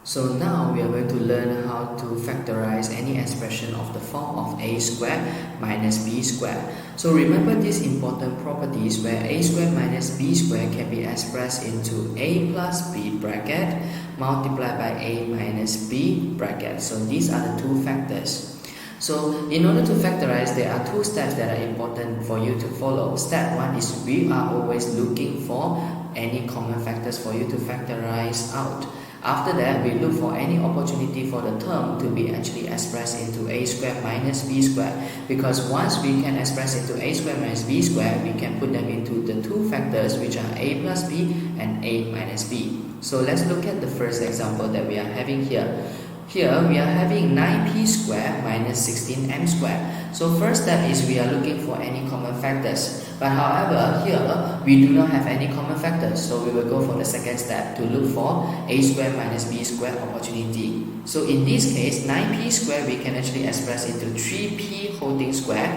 So now we are going to learn how to factorize any expression of the form of a squared minus b squared. So remember these important properties where a squared minus b squared can be expressed into a plus b bracket multiplied by a minus b bracket. So these are the two factors. So in order to factorize, there are two steps that are important for you to follow. Step 1 is we are always looking for any common factors for you to factorize out. After that, we look for any opportunity for the term to be actually expressed into a squared minus b squared, because once we can express into a squared minus b squared, we can put them into the two factors which are a plus b and a minus b. So let's look at the first example that we are having here. Here we are having 9p squared minus 16m squared. So first step is we are looking for any common factors. But however, here we do not have any common factors. So we will go for the second step to look for a squared minus b squared opportunity. So in this case, 9p squared we can actually express into 3p whole thing squared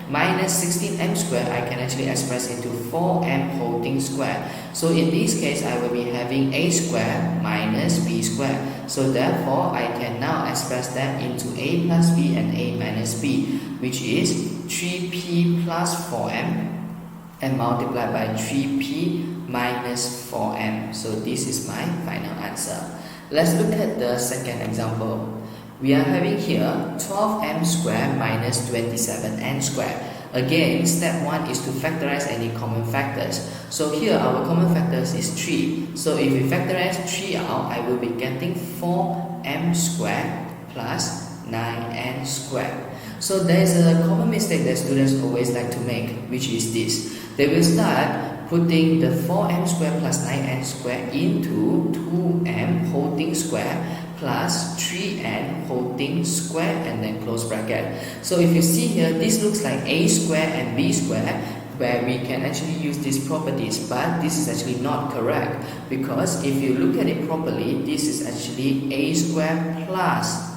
minus 16m squared I can actually express into 4m whole thing squared. So in this case, I will be having a squared minus b squared. So therefore, I can now express that into a plus b and a minus b, which is 3p plus 4m and multiplied by 3p minus 4m. So this is my final answer. Let's look at the second example. We are having here 12m squared minus 27n squared. Again, step 1 is to factorize any common factors. So here our common factors is 3. So if we factorize 3 out, I will be getting 4m squared plus 9n squared. So there is a common mistake that students always like to make, which is this. They will start putting the 4m squared plus 9n squared into 2m whole thing squared plus 3n whole thing squared and then close bracket. So if you see here, this looks like a squared and b squared, where we can actually use these properties, but this is actually not correct, because if you look at it properly, this is actually a squared plus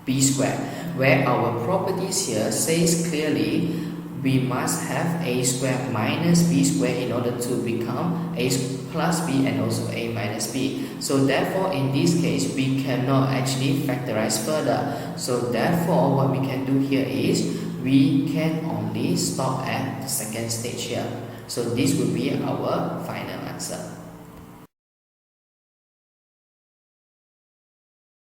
b squared, where our properties here says clearly we must have a squared minus b squared in order to become a plus b and also a minus b. So therefore, in this case, we cannot actually factorize further. So therefore, what we can do here is we can only stop at the second stage here. So this will be our final answer.